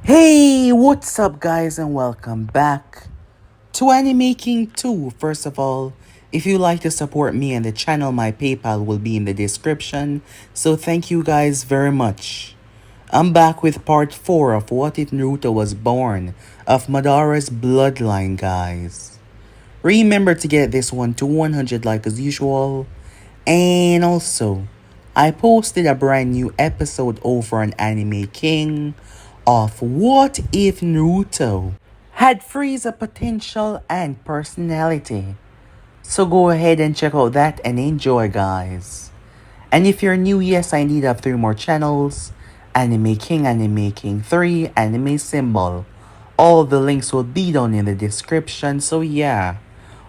Hey, what's up, guys, and welcome back to Anime King 2. First of all, if you like to support me and the channel, my PayPal will be in the description. So thank you guys very much. I'm back with part 4 of What If Naruto Was Born of Madara's Bloodline, guys. Remember to get this one to 100 like as usual. And also, I posted a brand new episode over on Anime King of What If Naruto had Frieza potential and personality. So go ahead and check out that and enjoy, guys. And if you're new, yes, I indeed have 3 more channels: Anime King 3, Anime Symbol. All the links will be down in the description, so yeah.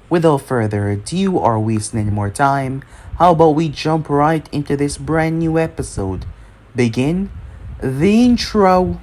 Without further ado or wasting any more time, how about we jump right into this brand new episode? Begin the intro.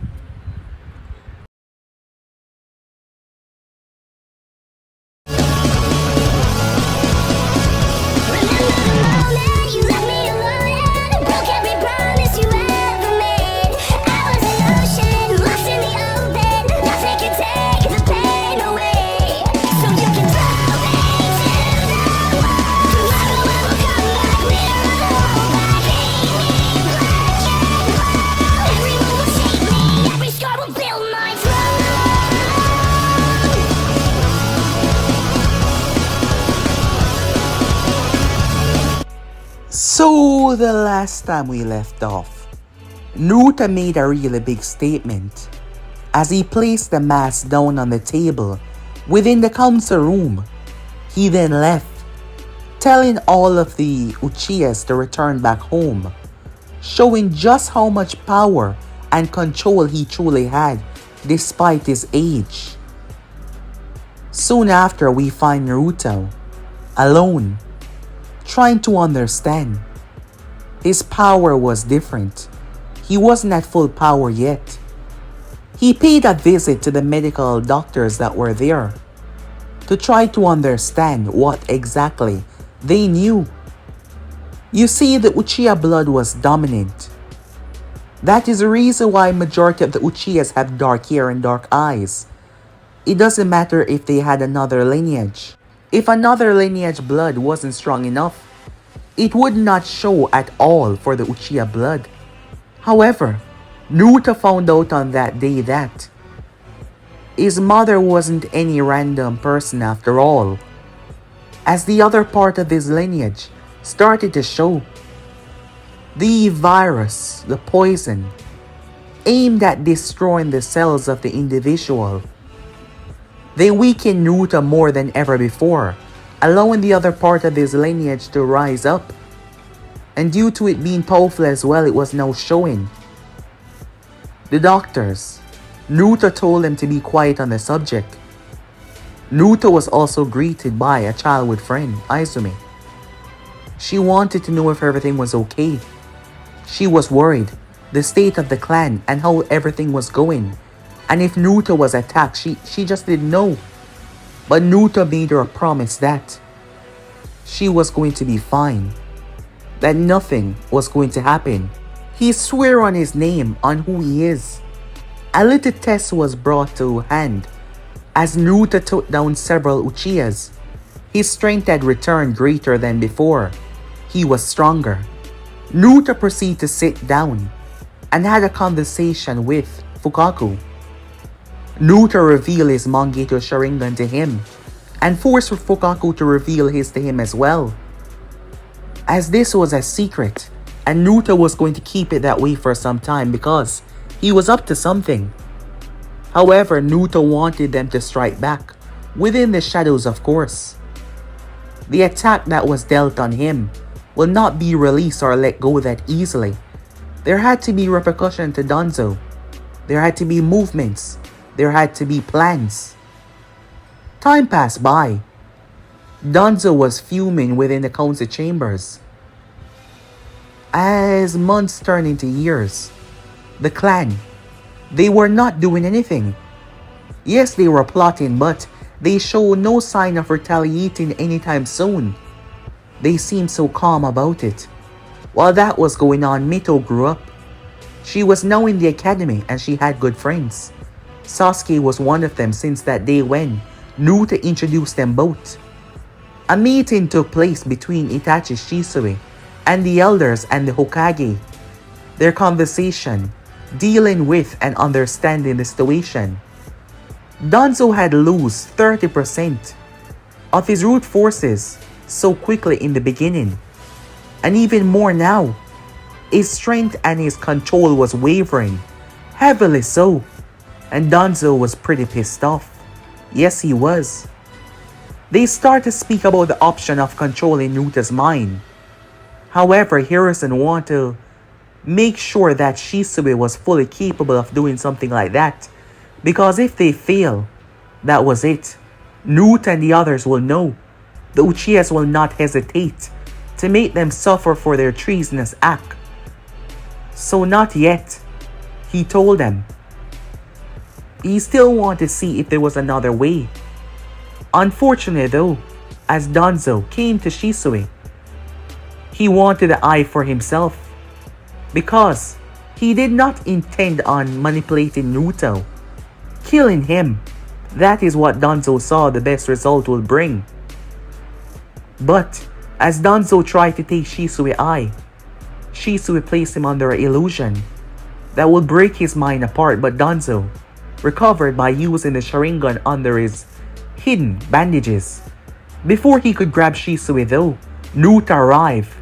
So, the last time we left off, Naruto made a really big statement as he placed the mask down on the table within the council room. He then left, telling all of the Uchihas to return back home, showing just how much power and control he truly had despite his age. Soon after, we find Naruto alone, trying to understand. His power was different. He wasn't at full power yet. He paid a visit to the medical doctors that were there to try to understand what exactly they knew. You see, the Uchiha blood was dominant. That is the reason why majority of the Uchihas have dark hair and dark eyes. It doesn't matter if they had another lineage. If another lineage blood wasn't strong enough, it would not show at all for the Uchiha blood. However, Naruto found out on that day that his mother wasn't any random person after all, as the other part of his lineage started to show. The virus, the poison, aimed at destroying the cells of the individual. They weakened Naruto more than ever before, allowing the other part of his lineage to rise up. And due to it being powerful as well, it was now showing. The doctors, Naruto told them to be quiet on the subject. Naruto was also greeted by a childhood friend, Izumi. She wanted to know if everything was okay. She was worried, the state of the clan and how everything was going. And if Naruto was attacked, she just didn't know. But Naruto made her a promise that she was going to be fine, that nothing was going to happen. He swore on his name, on who he is. A little test was brought to hand as Naruto took down several Uchihas. His strength had returned greater than before. He was stronger. Naruto proceeded to sit down and had a conversation with Fugaku. Naruto revealed his Mangeto Sharingan to him and forced Fugaku to reveal his to him as well, as this was a secret and Naruto was going to keep it that way for some time because he was up to something. However, Naruto wanted them to strike back, within the shadows of course. The attack that was dealt on him will not be released or let go that easily. There had to be repercussion to Danzo. There had to be movements. There had to be plans. Time passed by. Danzo was fuming within the council chambers. As months turned into years, the clan, they were not doing anything. Yes, they were plotting, but they showed no sign of retaliating anytime soon. They seemed so calm about it. While that was going on, Mito grew up. She was now in the academy and she had good friends. Sasuke was one of them since that day when Naruto introduced them both. A meeting took place between Itachi Shisui and the elders and the Hokage. Their conversation, dealing with and understanding the situation. Danzo had lost 30% of his root forces so quickly in the beginning, and even more now. His strength and his control was wavering, heavily so, and Danzo was pretty pissed off. Yes, he was. They start to speak about the option of controlling Naruto's mind. However, Hiruzen wanted to make sure that Shisui was fully capable of doing something like that, because if they fail, that was it. Naruto and the others will know. The Uchihas will not hesitate to make them suffer for their treasonous act. So not yet, he told them. He still wanted to see if there was another way. Unfortunately though, as Danzo came to Shisui, he wanted the eye for himself, because he did not intend on manipulating Naruto. Killing him, that is what Danzo saw the best result will bring. But as Danzo tried to take Shisui's eye, Shisui placed him under an illusion that would break his mind apart, but Danzo recovered by using the Sharingan under his hidden bandages. Before he could grab Shisui though, Naruto arrived.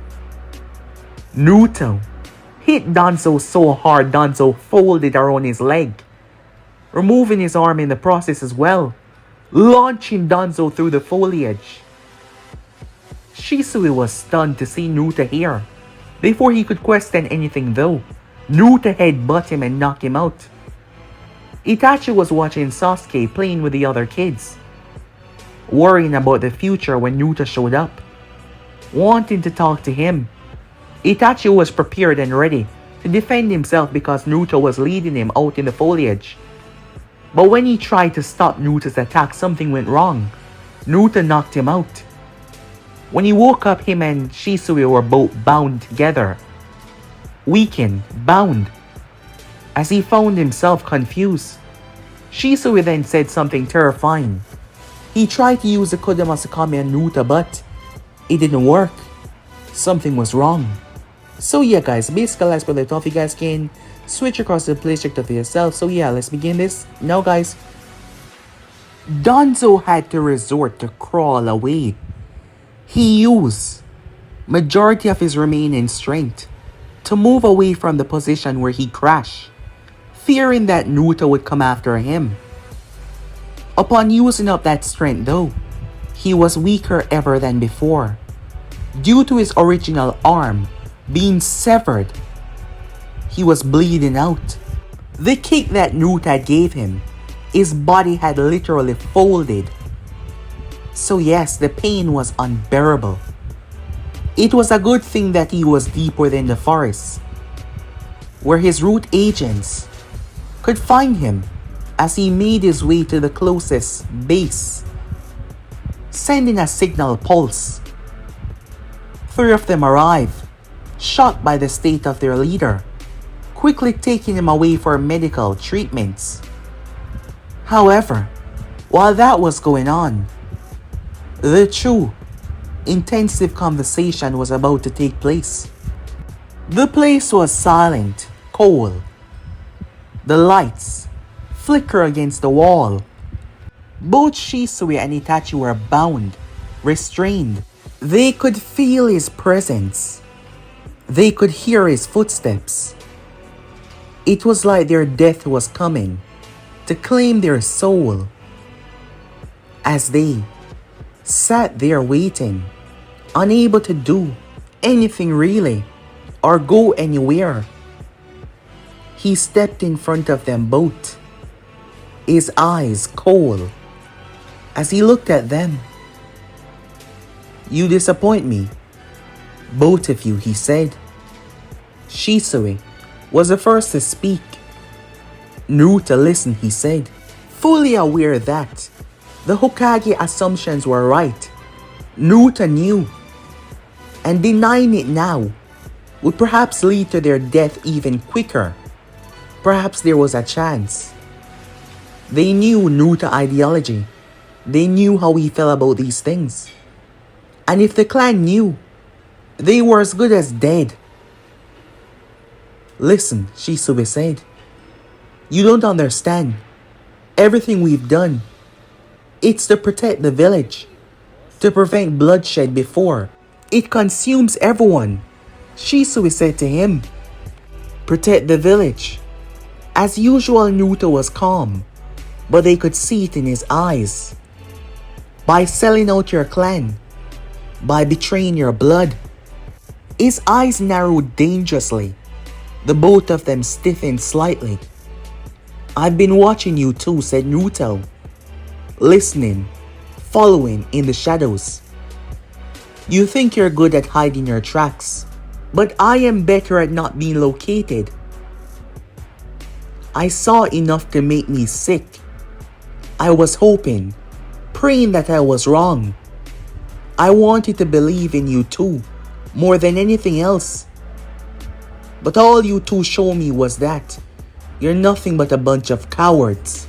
Naruto hit Danzo so hard Danzo folded around his leg, removing his arm in the process as well, launching Danzo through the foliage. Shisui was stunned to see Naruto here. Before he could question anything though, Naruto headbutt him and knock him out. Itachi was watching Sasuke playing with the other kids, worrying about the future when Naruto showed up, wanting to talk to him. Itachi was prepared and ready to defend himself because Naruto was leading him out in the foliage. But when he tried to stop Naruto's attack, something went wrong. Naruto knocked him out. When he woke up, him and Shisui were both bound together. Weakened, bound. As he found himself confused, Shisui then said something terrifying. He tried to use the Kodamasakami on Naruto, but it didn't work. Something was wrong. So yeah guys, basically let's play it off. You guys can switch across the play check for yourself. So yeah, let's begin this. Now guys, Danzo had to resort to crawl away. He used majority of his remaining strength to move away from the position where he crashed, fearing that Naruto would come after him. Upon using up that strength though, he was weaker ever than before. Due to his original arm being severed, he was bleeding out. The kick that Naruto gave him, his body had literally folded. So yes, the pain was unbearable. It was a good thing that he was deeper than the forest, where his root agents could find him as he made his way to the closest base, sending a signal pulse. 3 of them arrived, shocked by the state of their leader, quickly taking him away for medical treatments. However, while that was going on, the true, intensive conversation was about to take place. The place was silent, cold. The lights flicker against the wall. Both Shisui and Itachi were bound, restrained. They could feel his presence. They could hear his footsteps. It was like their death was coming to claim their soul. As they sat there waiting, unable to do anything really or go anywhere, he stepped in front of them both, his eyes cold. As he looked at them, "You disappoint me, both of you," he said. Shisui was the first to speak. "Naruto, listen," he said, fully aware that the Hokage assumptions were right. Naruto knew, and denying it now would perhaps lead to their death even quicker. Perhaps there was a chance. They knew Naruto ideology. They knew how he felt about these things. And if the clan knew, they were as good as dead. Listen, Shisui said. You don't understand. Everything we've done, it's to protect the village. To prevent bloodshed before it consumes everyone. Shisui said to him. Protect the village. As usual, Naruto was calm, but they could see it in his eyes. By selling out your clan, by betraying your blood. His eyes narrowed dangerously. The both of them stiffened slightly. I've been watching you too, said Naruto. Listening, following in the shadows. You think you're good at hiding your tracks, but I am better at not being located. I saw enough to make me sick. I was hoping, praying that I was wrong. I wanted to believe in you too, more than anything else. But all you two showed me was that you're nothing but a bunch of cowards.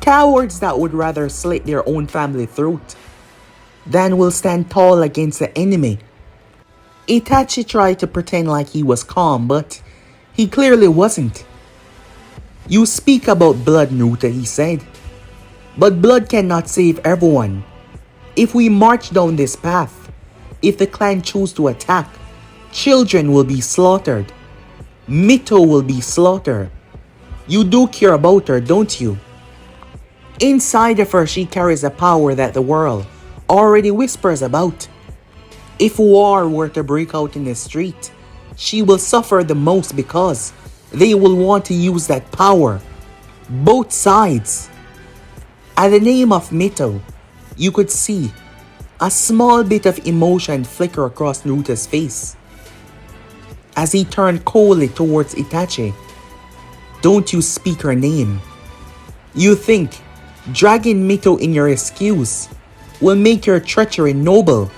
Cowards that would rather slit their own family throat than will stand tall against the enemy. Itachi tried to pretend like he was calm, but he clearly wasn't. You speak about blood, Naruto, he said. But blood cannot save everyone. If we march down this path, if the clan choose to attack, children will be slaughtered. Mito will be slaughtered. You do care about her, don't you? Inside of her, she carries a power that the world already whispers about. If war were to break out in the street, she will suffer the most because they will want to use that power. Both sides. At the name of Mito, you could see a small bit of emotion flicker across Naruto's face as he turned coldly towards Itachi. Don't you speak her name. You think dragging Mito in your excuse will make your treachery noble.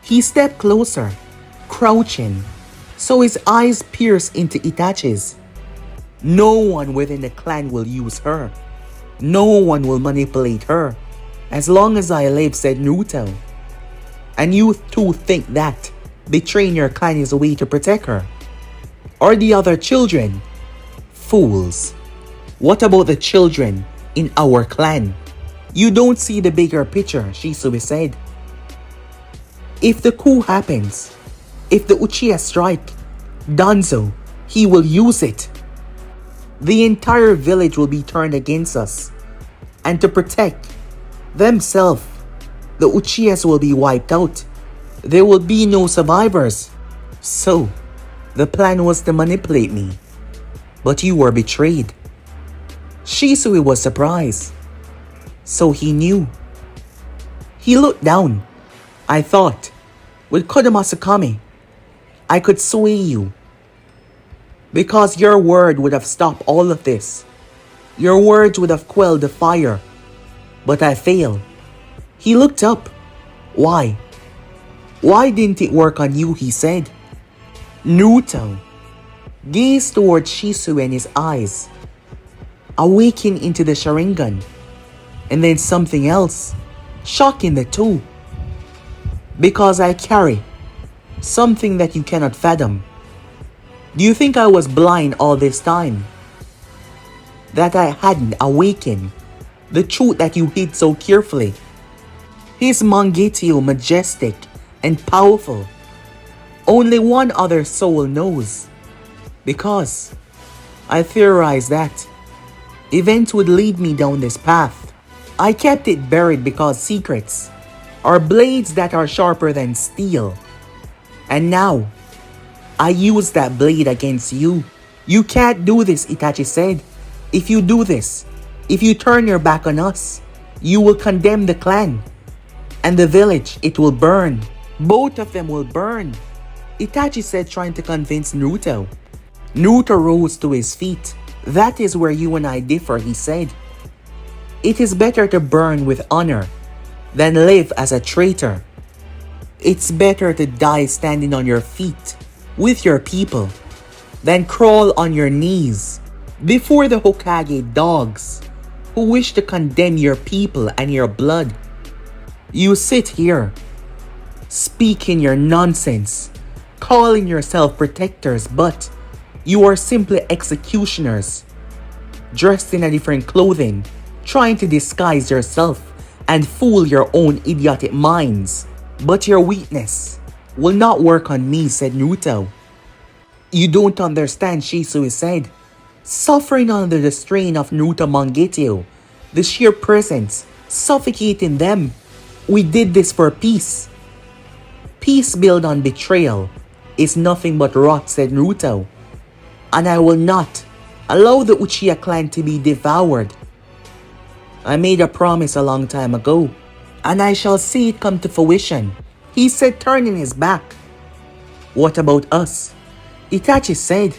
He stepped closer, crouching, so his eyes pierced into Itachi's. No one within the clan will use her. No one will manipulate her. As long as I live, said Naruto. And you two think that betraying your clan is a way to protect her? Or the other children? Fools. What about the children in our clan? You don't see the bigger picture, Shisui said. If the coup happens, if the Uchiha strike, Danzo, he will use it. The entire village will be turned against us. And to protect themselves, the Uchihas will be wiped out. There will be no survivors. So, the plan was to manipulate me. But you were betrayed. Shisui was surprised. So he knew. He looked down. I thought, with Kodama Sakami, I could sway you. Because your word would have stopped all of this. Your words would have quelled the fire. But I failed. He looked up. Why? Why didn't it work on you, he said. Naruto gazed towards Shisui and his eyes awakened into the Sharingan. And then something else, shocking the two. Because I carry something that you cannot fathom. Do you think I was blind all this time? That I hadn't awakened the truth that you hid so carefully? His Mangekyou majestic and powerful. Only one other soul knows. Because I theorized that events would lead me down this path. I kept it buried because secrets are blades that are sharper than steel. And now, I use that blade against you. You can't do this, Itachi said. If you do this, if you turn your back on us, you will condemn the clan. And the village, it will burn. Both of them will burn, Itachi said, trying to convince Naruto. Naruto rose to his feet. That is where you and I differ, he said. It is better to burn with honor than live as a traitor. It's better to die standing on your feet with your people than crawl on your knees before the Hokage dogs who wish to condemn your people and your blood. You sit here, speaking your nonsense, calling yourself protectors, but you are simply executioners, dressed in a different clothing, trying to disguise yourself and fool your own idiotic minds. But your weakness will not work on me, said Naruto. You don't understand, Shisui said, suffering under the strain of Naruto Mangetsu, the sheer presence, suffocating them. We did this for peace. Peace built on betrayal is nothing but rot, said Naruto. And I will not allow the Uchiha clan to be devoured. I made a promise a long time ago, and I shall see it come to fruition, he said, turning his back. What about us? Itachi said.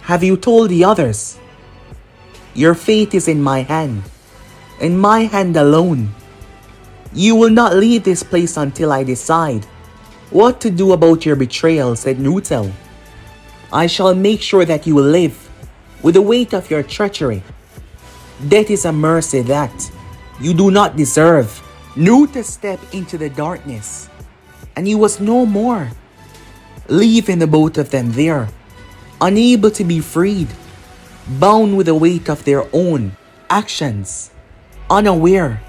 Have you told the others? Your fate is in my hand alone. You will not leave this place until I decide what to do about your betrayal, said Naruto. I shall make sure that you will live with the weight of your treachery. Death is a mercy that you do not deserve. Naruto stepped into the darkness, and he was no more, leaving the both of them there, unable to be freed, bound with the weight of their own actions, unaware,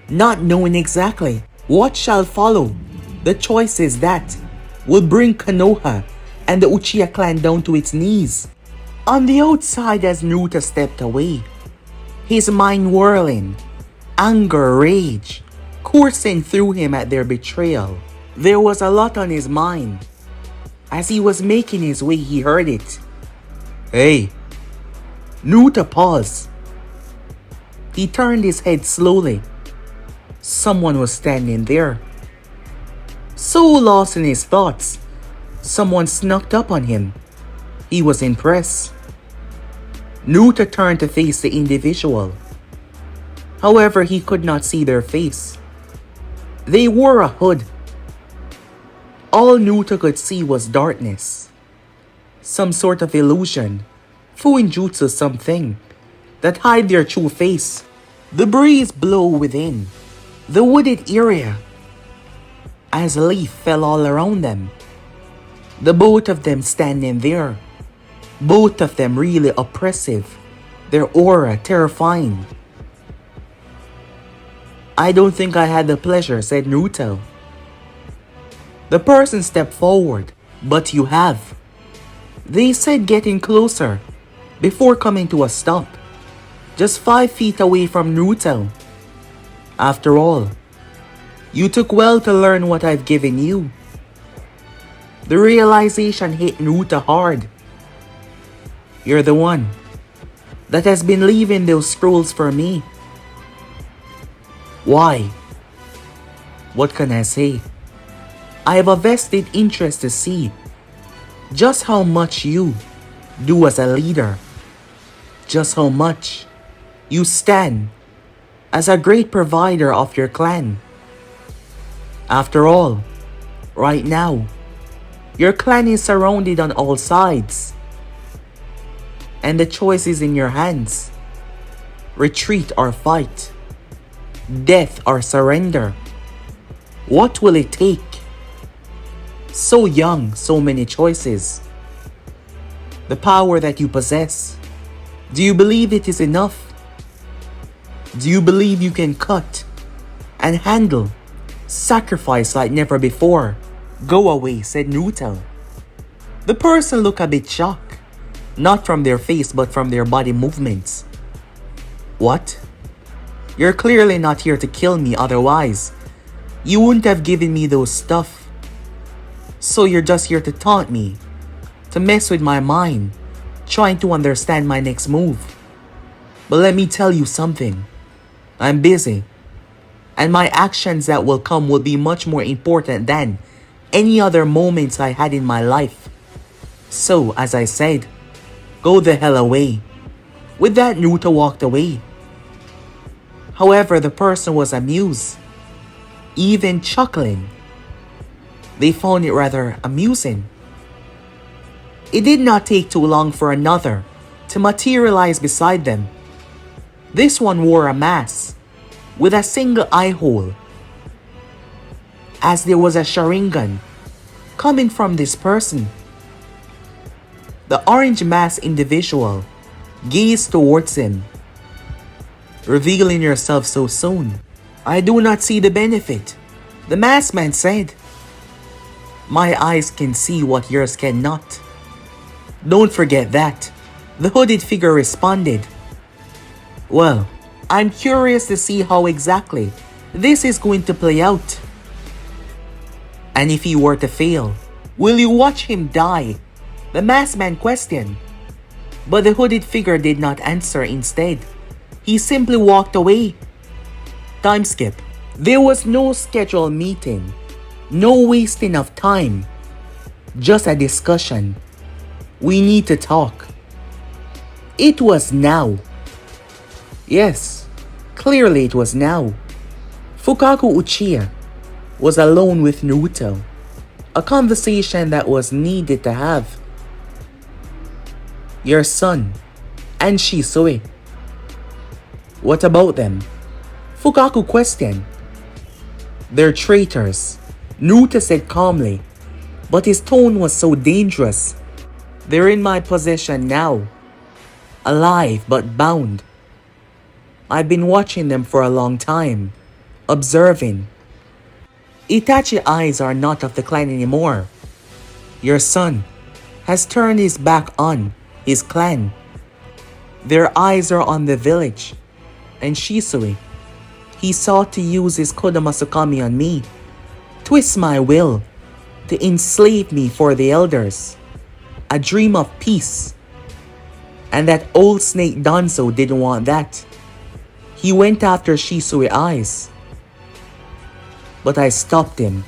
not knowing exactly what shall follow, the choices that will bring Konoha and the Uchiha clan down to its knees. On the outside, as Naruto stepped away, his mind whirling, anger, rage, coursing through him at their betrayal. There was a lot on his mind. As he was making his way, he heard it. Hey! Naruto paused. He turned his head slowly. Someone was standing there. So lost in his thoughts, someone snuck up on him. He was impressed. Naruto turned to face the individual. However, he could not see their face. They wore a hood. All Naruto could see was darkness. Some sort of illusion, Fuinjutsu something, that hide their true face. The breeze blew within the wooded area as a leaf fell all around them. The both of them standing there, both of them really oppressive, their aura terrifying. I don't think I had the pleasure, said Naruto. The person stepped forward. But you have, they said, getting closer before coming to a stop, just 5 feet away from Naruto. After all, you took well to learn what I've given you. The realization hit Naruto hard. You're the one that has been leaving those scrolls for me. Why? What can I say? I have a vested interest to see just how much you do as a leader, just how much you stand as a great provider of your clan. After all, right now, your clan is surrounded on all sides, and the choice is in your hands. Retreat or fight, death or surrender. What will it take? So young, so many choices. The power that you possess, do you believe it is enough? Do you believe you can cut and handle sacrifice like never before? Go away, said Naruto. The person looked a bit shocked, not from their face but from their body movements. What? You're clearly not here to kill me, otherwise you wouldn't have given me those stuff. So you're just here to taunt me, to mess with my mind, trying to understand my next move. But let me tell you something. I'm busy, and my actions that will come will be much more important than any other moments I had in my life. So, as I said, go the hell away. With that, Naruto walked away. However, the person was amused, even chuckling. They found it rather amusing. It did not take too long for another to materialize beside them. This one wore a mask with a single eye hole, as there was a Sharingan coming from this person. The orange masked individual gazed towards him. "Revealing yourself so soon, I do not see the benefit," the masked man said. "My eyes can see what yours cannot." "Don't forget that," the hooded figure responded. "Well, I'm curious to see how exactly this is going to play out. And if he were to fail, will you watch him die?" the masked man questioned. But the hooded figure did not answer. Instead, he simply walked away. Time skip. There was no scheduled meeting, no wasting of time, just a discussion. "We need to talk." It was now. Yes, clearly it was now. Fugaku Uchiha was alone with Naruto, a conversation that was needed to have. "Your son and Shisui. What about them?" Fugaku questioned. "They're traitors," Naruto said calmly, but his tone was so dangerous. "They're in my possession now, alive but bound. I've been watching them for a long time, observing. Itachi's eyes are not of the clan anymore. Your son has turned his back on his clan. Their eyes are on the village. And Shisui, he sought to use his Kodomasukami on me, twist my will, to enslave me for the elders. A dream of peace. And that old snake Danzo didn't want that. He went after Shisui's eyes. But I stopped him.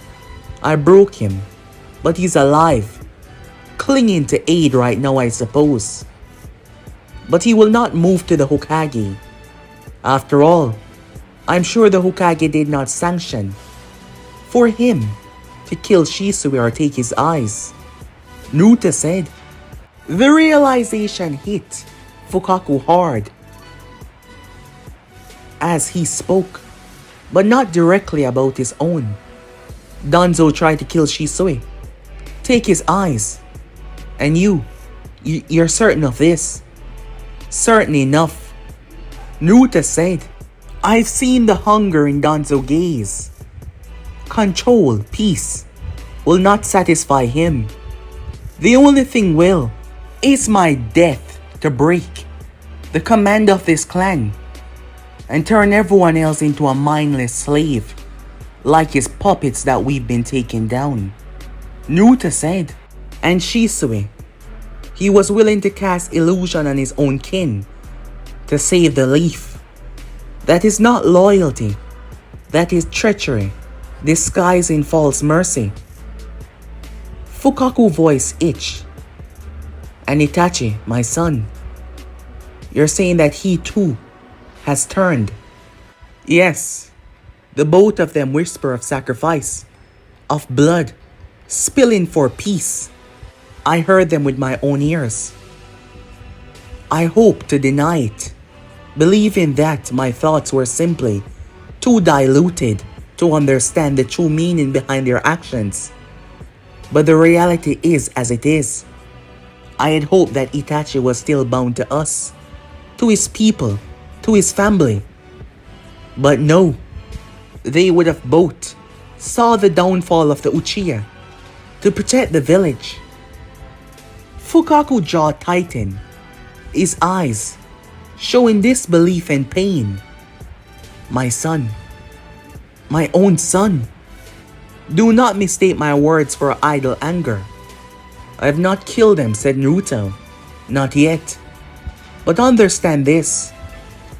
I broke him. But he's alive, clinging to aid right now, I suppose. But he will not move to the Hokage. After all, I'm sure the Hokage did not sanction for him to kill Shisui or take his eyes," Naruto said. The realization hit Fugaku hard as he spoke, but not directly about his own. Danzo tried to kill Shisui, take his eyes. And you're certain of this? "Certain enough," Naruto said. "I've seen the hunger in Danzo's gaze. Control, peace, will not satisfy him. The only thing will is my death to break the command of this clan and turn everyone else into a mindless slave, like his puppets that we've been taking down," Naruto said. And Shisui, he was willing to cast illusion on his own kin to save the leaf. That is not loyalty. That is treachery, disguised in false mercy. Fugaku's voice itched. "And Itachi, my son, you're saying that he too has turned?" "Yes." The both of them whisper of sacrifice, of blood, spilling for peace. I heard them with my own ears. I hope to deny it, believing that my thoughts were simply too diluted to understand the true meaning behind their actions. But the reality is as it is. I had hoped that Itachi was still bound to us, to his people, to his family. But no, they would have both saw the downfall of the Uchiha to protect the village. Fugaku's jaw tightened, his eyes showing disbelief and pain. My son, my own son. Do not mistake my words for idle anger. I have not killed him, said Naruto. Not yet. But understand this.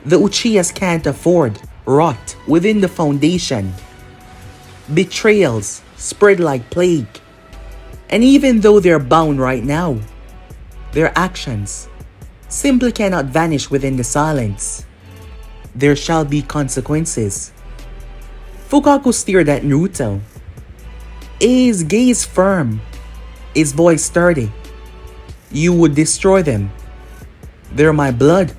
The Uchihas can't afford rot within the foundation. Betrayals spread like plague. And even though they're bound right now, their actions simply cannot vanish within the silence. There shall be consequences. Fugaku stared at Naruto, his gaze firm, his voice sturdy. You would destroy them. They're my blood.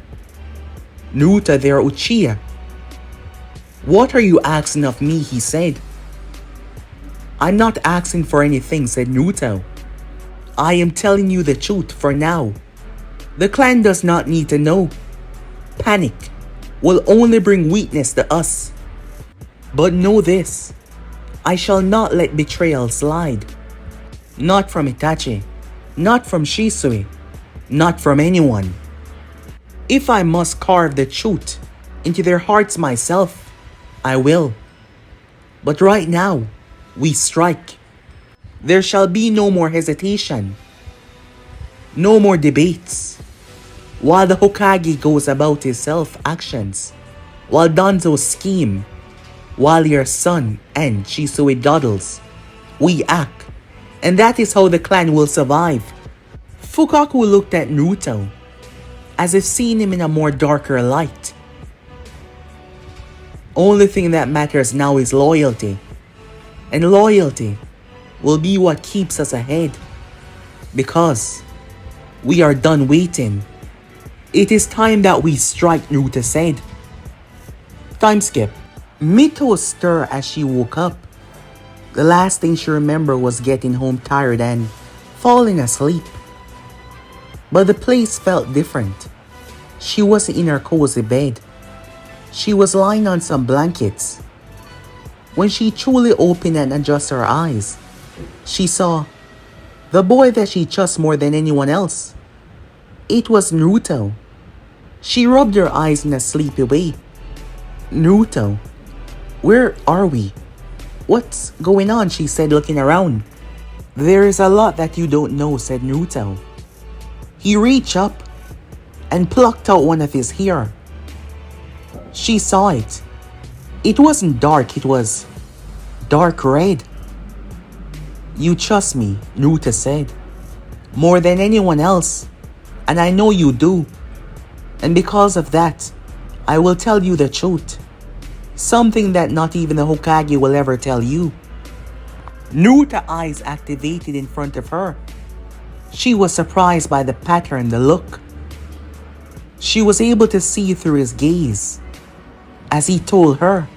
Naruto, they're Uchiha. What are you asking of me, he said. I'm not asking for anything, said Naruto. I am telling you the truth for now. The clan does not need to know. Panic will only bring weakness to us. But know this, I shall not let betrayal slide. Not from Itachi, not from Shisui, not from anyone. If I must carve the truth into their hearts myself, I will. But right now, we strike. There shall be no more hesitation. No more debates. While the Hokage goes about his self-actions, while Danzo scheme, while your son and Shisui dawdles, we act. And that is how the clan will survive. Fugaku looked at Naruto, as if seeing him in a more darker light. Only thing that matters now is loyalty. And loyalty will be what keeps us ahead. Because we are done waiting. It is time that we strike, Naruto said. Time skip. Mito stirred as she woke up. The last thing she remembered was getting home tired and falling asleep. But the place felt different. She wasn't in her cozy bed. She was lying on some blankets. When she truly opened and adjusted her eyes, she saw the boy that she trusts more than anyone else. It was Naruto. She rubbed her eyes in a sleepy way. Naruto, where are we? What's going on? She said, looking around. There is a lot that you don't know, said Naruto. He reached up and plucked out one of his hair. She saw it. It wasn't dark, it was dark red. You trust me, Naruto said, more than anyone else, and I know you do. And because of that, I will tell you the truth. Something that not even the Hokage will ever tell you. Naruto's eyes activated in front of her. She was surprised by the pattern, the look. She was able to see through his gaze as he told her,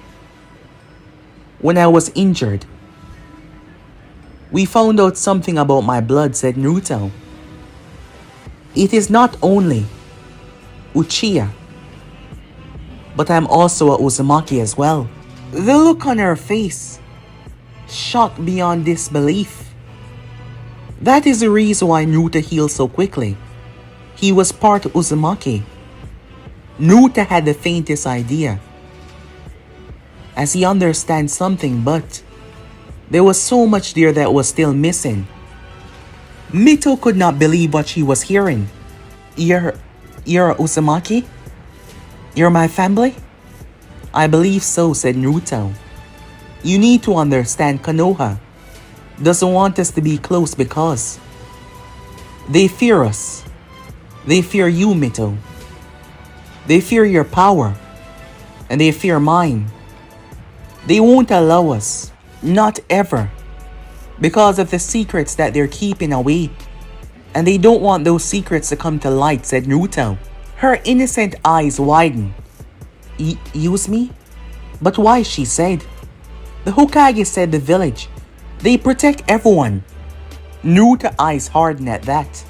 when I was injured, we found out something about my blood, said Naruto. It is not only Uchiha, but I'm also a Uzumaki as well. The look on her face, shocked beyond disbelief. That is the reason why Naruto healed so quickly. He was part Uzumaki. Naruto had the faintest idea, as he understands something, but there was so much there that was still missing. Mito could not believe what she was hearing. You're Uzumaki? You're my family? I believe so, said Naruto. You need to understand, Konoha doesn't want us to be close because they fear us. They fear you, Mito. They fear your power. And they fear mine. They won't allow us. Not ever. Because of the secrets that they're keeping away. And they don't want those secrets to come to light, said Naruto. Her innocent eyes widened. Use me? But why, she said. The Hokage said the village. They protect everyone. Naruto's eyes hardened at that.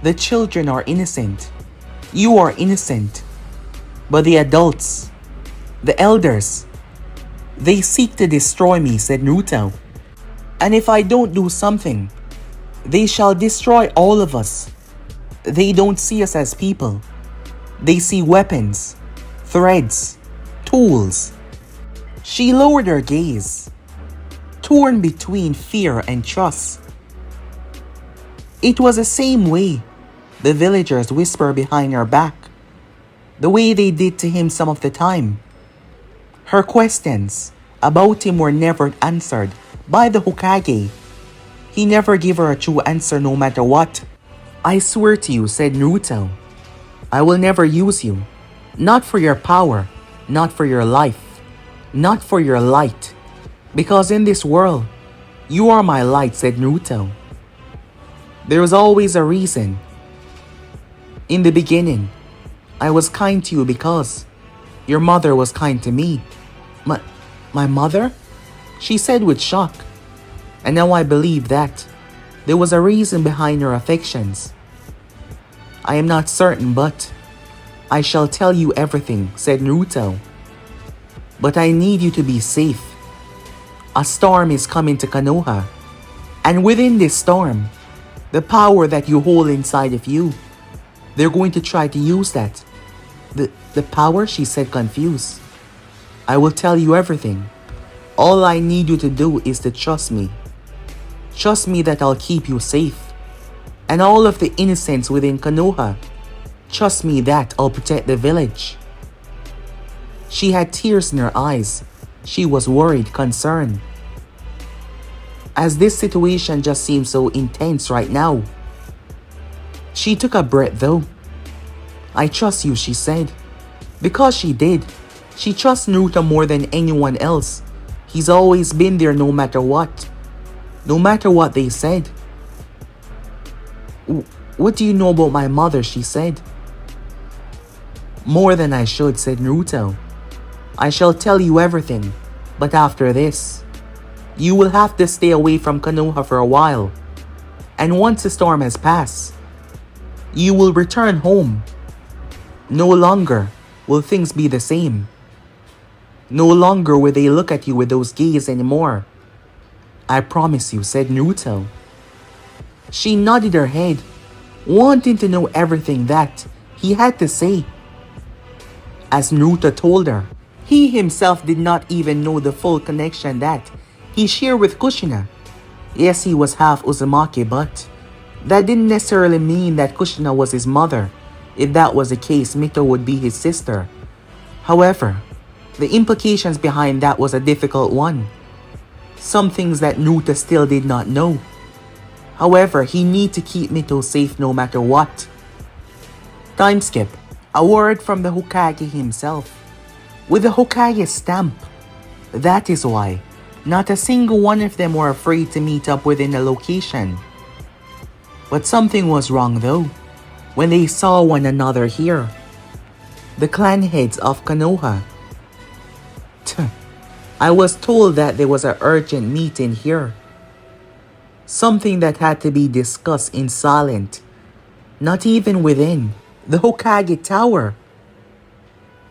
The children are innocent. You are innocent. But the adults, the elders, they seek to destroy me, said Naruto. And if I don't do something, they shall destroy all of us. They don't see us as people. They see weapons, threads, tools. She lowered her gaze, torn between fear and trust. It was the same way the villagers whispered behind her back, the way they did to him some of the time. Her questions about him were never answered by the Hokage. He never gave her a true answer no matter what. I swear to you, said Naruto, I will never use you. Not for your power, not for your life, not for your light. Because in this world, you are my light, said Naruto. There is always a reason. In the beginning, I was kind to you because your mother was kind to me. My mother? She said with shock. And now I believe that there was a reason behind her affections. I am not certain, but I shall tell you everything, said Naruto. But I need you to be safe. A storm is coming to Konoha. And within this storm, the power that you hold inside of you, they're going to try to use that. The power? She said, confused. I will tell you everything. All I need you to do is to trust me. Trust me that I'll keep you safe. And all of the innocents within Konoha. Trust me that I'll protect the village. She had tears in her eyes. She was worried, concerned. As this situation just seemed so intense right now. She took a breath though. I trust you, she said. Because she did. She trusts Naruto more than anyone else. He's always been there no matter what. No matter what they said. What do you know about my mother, she said. More than I should, said Naruto. I shall tell you everything, but after this, you will have to stay away from Konoha for a while. And once the storm has passed, you will return home. No longer will things be the same. No longer will they look at you with those gaze anymore. I promise you, said Naruto. She nodded her head, wanting to know everything that he had to say. As Naruto told her, he himself did not even know the full connection that he shared with Kushina. Yes, he was half Uzumaki, but that didn't necessarily mean that Kushina was his mother. If that was the case, Mito would be his sister. However, the implications behind that was a difficult one. Some things that Naruto still did not know. However, he needed to keep Mito safe no matter what. Time skip. A word from the Hokage himself. With the Hokage stamp. That is why not a single one of them were afraid to meet up within the location. But something was wrong though, when they saw one another here. The clan heads of Konoha. I was told that there was an urgent meeting here. Something that had to be discussed in silent. Not even within the Hokage Tower.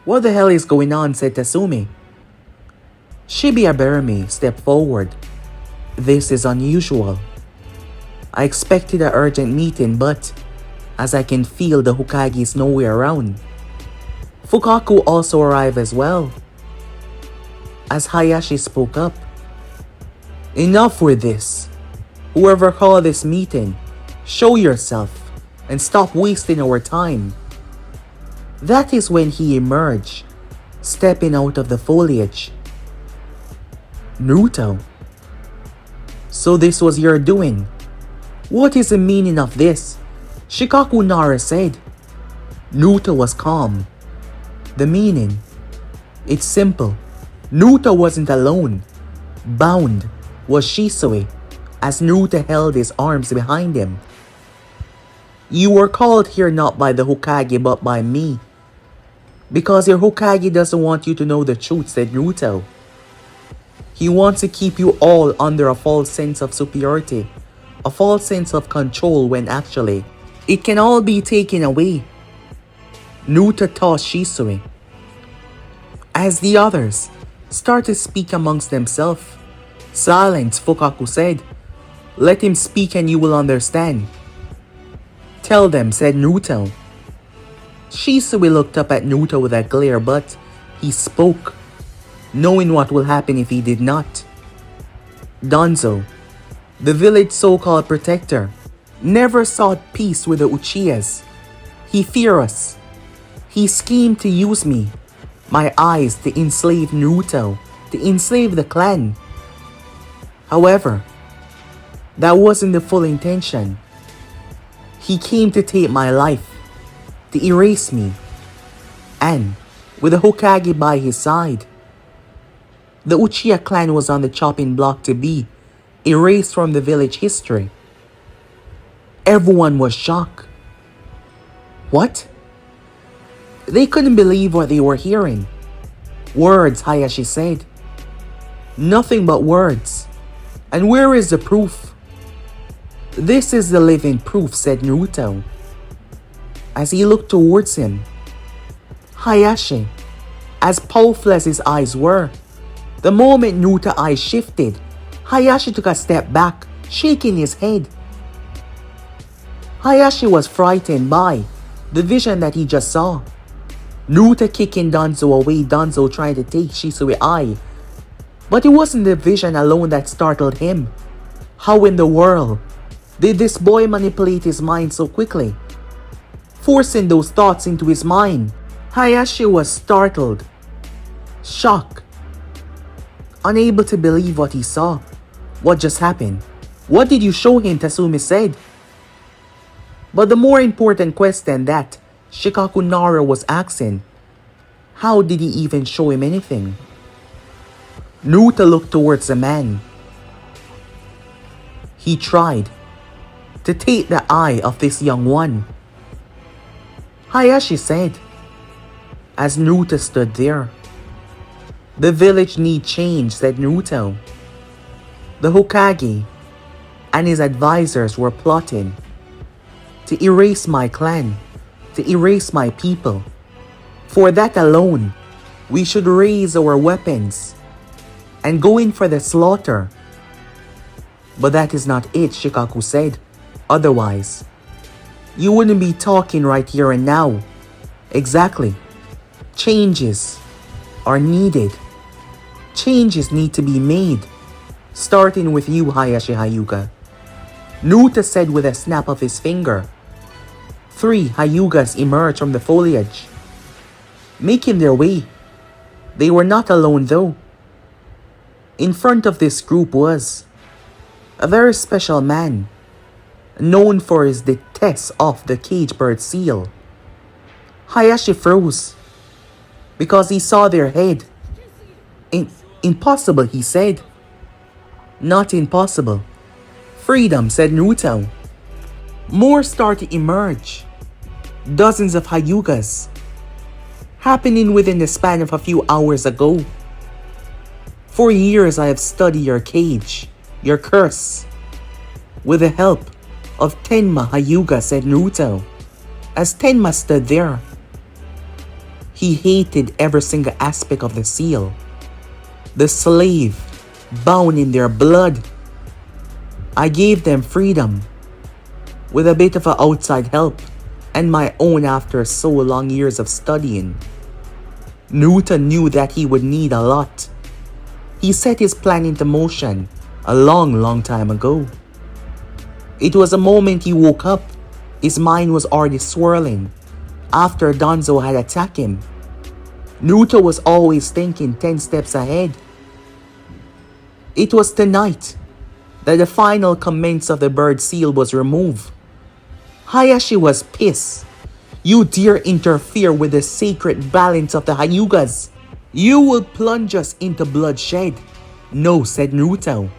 What the hell is going on, said Tasumi. Shibuya Berumi stepped forward. This is unusual. I expected an urgent meeting, but as I can feel the Hokage is nowhere around. Fugaku also arrived as well. As Hayashi spoke up. Enough with this. Whoever called this meeting, show yourself and stop wasting our time. That is when he emerged, stepping out of the foliage. Naruto. So this was your doing. What is the meaning of this? Shikaku Nara said. Naruto was calm. The meaning? It's simple. Naruto wasn't alone. Bound was Shisui, as Naruto held his arms behind him. You were called here not by the Hokage but by me. Because your Hokage doesn't want you to know the truth, said Naruto. He wants to keep you all under a false sense of superiority, a false sense of control when actually, it can all be taken away. Naruto tossed Shisui. As the others started to speak amongst themselves, silence, Fugaku said. Let him speak and you will understand. Tell them, said Naruto. Shisui looked up at Naruto with a glare, but he spoke, knowing what will happen if he did not. Danzo, the village so-called protector, never sought peace with the Uchihas. He feared us. He schemed to use me, my eyes, to enslave Naruto, to enslave the clan. However, that wasn't the full intention. He came to take my life, to erase me, and with the Hokage by his side. The Uchiha clan was on the chopping block to be erased from the village history. Everyone was shocked. What? They couldn't believe what they were hearing. Words, Hayashi said. Nothing but words. And where is the proof? This is the living proof, said Naruto, as he looked towards him. Hayashi, as powerful as his eyes were, the moment Naruto's eyes shifted, Hayashi took a step back, shaking his head. Hayashi was frightened by the vision that he just saw. Naruto kicking Danzo away, Danzo trying to take Shisui's eye. But it wasn't the vision alone that startled him. How in the world did this boy manipulate his mind so quickly, forcing those thoughts into his mind? Hayashi was startled, shocked, unable to believe what he saw. What just happened? What did you show him? Tasumi said. But the more important question that Shikaku Nara was asking, how did he even show him anything? Naruto looked towards the man. He tried to take the eye of this young one. Hayashi said, as Naruto stood there. The village need change, said Naruto. The Hokage and his advisors were plotting to erase my clan, to erase my people. For that alone, we should raise our weapons and go in for the slaughter. But that is not it, Shikaku said. Otherwise, you wouldn't be talking right here and now. Exactly. Changes are needed. Changes need to be made. Starting with you, Hayashi Hyuga. Naruto said with a snap of his finger. 3 Hyugas emerged from the foliage, making their way. They were not alone though. In front of this group was a very special man, known for his detest of the cage bird seal. Hayashi froze because he saw their head. Impossible, he said. Not impossible. Freedom, said Naruto. More started to emerge. Dozens of Hyugas, happening within the span of a few hours ago. For years I have studied your cage, your curse, with the help of Tenma Hyuga, said Naruto, as Tenma stood there. He hated every single aspect of the seal, the slave bound in their blood. I gave them freedom, with a bit of outside help, and my own after so long years of studying. Naruto knew that he would need a lot. He set his plan into motion a long time ago. It was the moment he woke up, his mind was already swirling after Danzo had attacked him. Naruto was always thinking 10 steps ahead. It was tonight that the final comments of the bird seal was removed. Hayashi was pissed. You dare interfere with the sacred balance of the Hyugas. You will plunge us into bloodshed. No, said Naruto.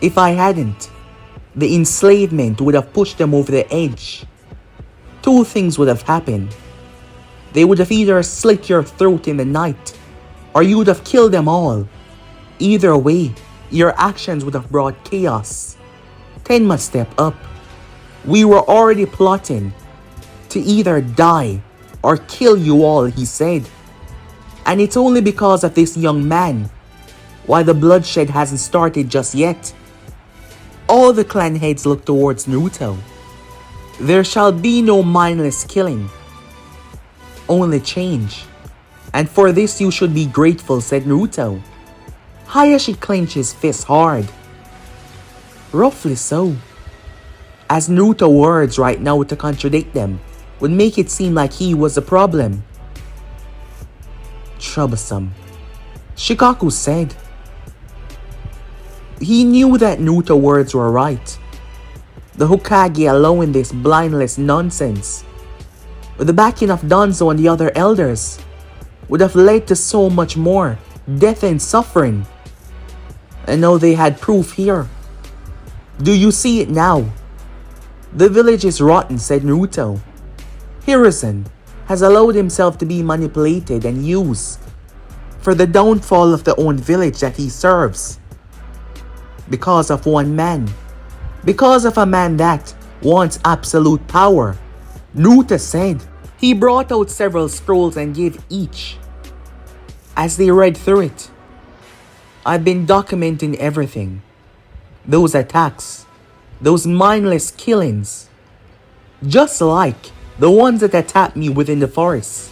If I hadn't, the enslavement would have pushed them over the edge. 2 things would have happened. They would have either slit your throat in the night, or you would have killed them all. Either way, your actions would have brought chaos. Tenma stepped up. We were already plotting to either die or kill you all, he said. And it's only because of this young man why the bloodshed hasn't started just yet. All the clan heads looked towards Naruto. There shall be no mindless killing, only change. And for this you should be grateful, said Naruto. Hayashi clenched his fist hard. Roughly so, as Naruto's words right now to contradict them would make it seem like he was the problem. Troublesome, Shikaku said. He knew that Naruto's words were right. The Hokage allowing this blindless nonsense, with the backing of Danzo and the other elders, would have led to so much more death and suffering. And now they had proof here. Do you see it now? The village is rotten, said Naruto. Hiruzen has allowed himself to be manipulated and used for the downfall of the own village that he serves. Because of one man. Because of a man that wants absolute power. Naruto said. He brought out several scrolls and gave each. As they read through it, I've been documenting everything. Those attacks. Those mindless killings. Just like the ones that attacked me within the forest.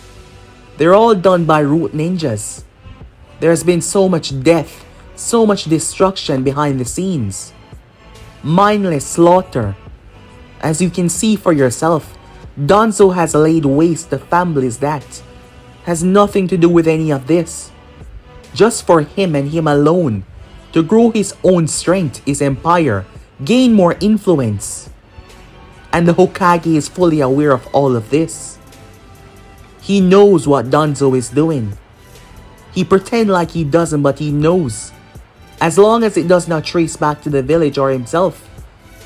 They're all done by root ninjas. There's been so much death, so much destruction behind the scenes. Mindless slaughter. As you can see for yourself, Danzo has laid waste to families that has nothing to do with any of this. Just for him and him alone to grow his own strength, his empire, gain more influence. And the Hokage is fully aware of all of this. He knows what Danzo is doing. He pretends like he doesn't, but he knows. As long as it does not trace back to the village or himself,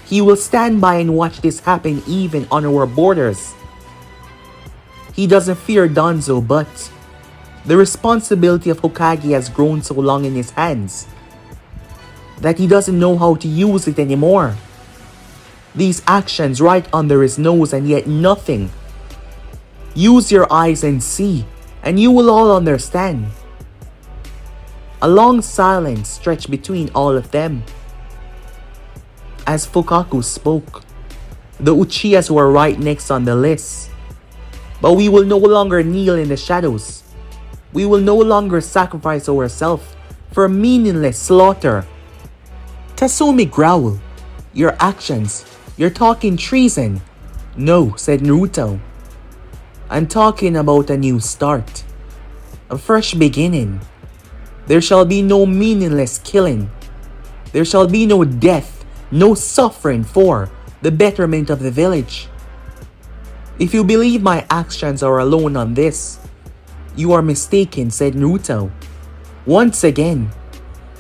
he will stand by and watch this happen even on our borders. He doesn't fear Danzo, but the responsibility of Hokage has grown so long in his hands that he doesn't know how to use it anymore. These actions right under his nose and yet nothing. Use your eyes and see, and you will all understand. A long silence stretched between all of them. As Fugaku spoke, the Uchihas were right next on the list. But we will no longer kneel in the shadows. We will no longer sacrifice ourselves for meaningless slaughter. Tasumi growled. Your actions, you're talking treason. No, said Naruto. I'm talking about a new start. A fresh beginning. There shall be no meaningless killing. There shall be no death, no suffering for the betterment of the village. If you believe my actions are alone on this, you are mistaken, said Naruto. Once again,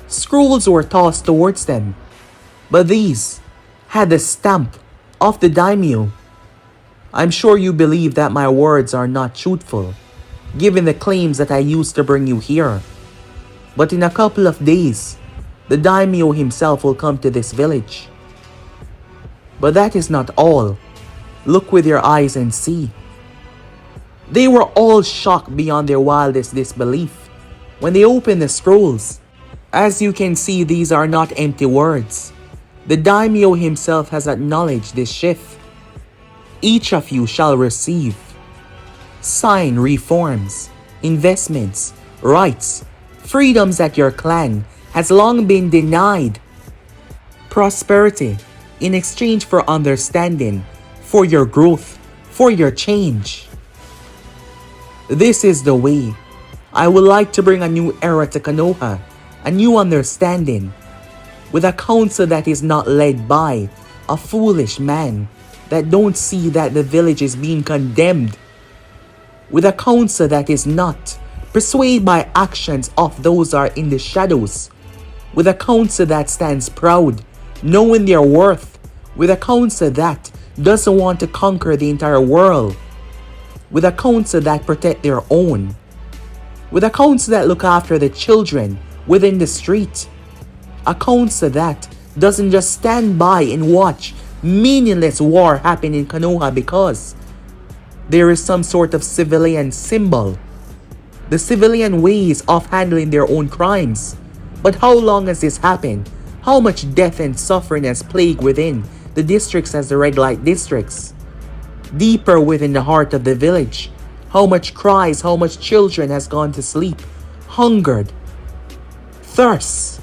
scrolls were tossed towards them, but these had the stamp of the daimyo. I'm sure you believe that my words are not truthful, given the claims that I used to bring you here. But in a couple of days, the daimyo himself will come to this village. But that is not all. Look with your eyes and see. They were all shocked beyond their wildest disbelief when they opened the scrolls. As you can see, these are not empty words. The daimyo himself has acknowledged this shift. Each of you shall receive. Sign reforms, investments, rights, freedoms that your clan has long been denied. Prosperity in exchange for understanding, for your growth, for your change. This is the way. I would like to bring a new era to Konoha, a new understanding, with a council that is not led by a foolish man that don't see that the village is being condemned, with a council that is not persuaded by actions of those are in the shadows, with a council that stands proud, knowing their worth, with a council that doesn't want to conquer the entire world, with a council that protect their own, with a council that look after the children within the street, a council that doesn't just stand by and watch meaningless war happen in Konoha because there is some sort of civilian symbol, the civilian ways of handling their own crimes. But how long has this happened? How much death and suffering has plagued within the districts as the red light districts? Deeper within the heart of the village, how much cries, how much children has gone to sleep, hungered, thirst,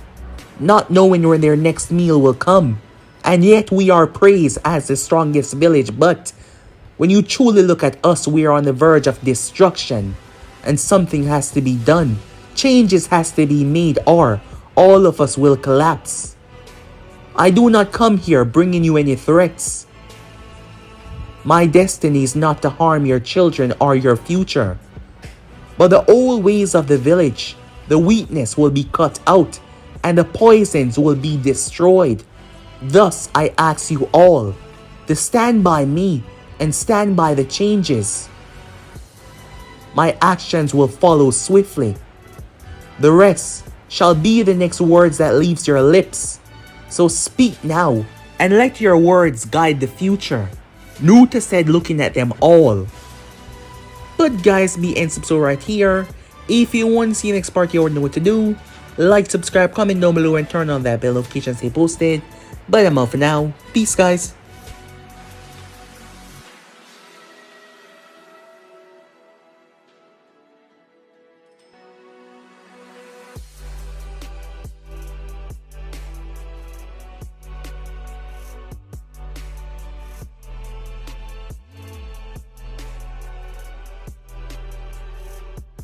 not knowing when their next meal will come. And yet we are praised as the strongest village. But when you truly look at us, we are on the verge of destruction. And something has to be done. Changes has to be made or all of us will collapse. I do not come here bringing you any threats. My destiny is not to harm your children or your future. But the old ways of the village, the weakness will be cut out and the poisons will be destroyed. Thus, I ask you all to stand by me and stand by the changes. my actions will follow swiftly. The rest shall be the next words that leaves your lips. So speak now, and let your words guide the future. Naruto said, looking at them all. But guys, me ends episode right here. If you want to see the next part, you already know what to do. Like, subscribe, comment down below, and turn on that bell notification to stay posted. But I'm out for now. Peace, guys.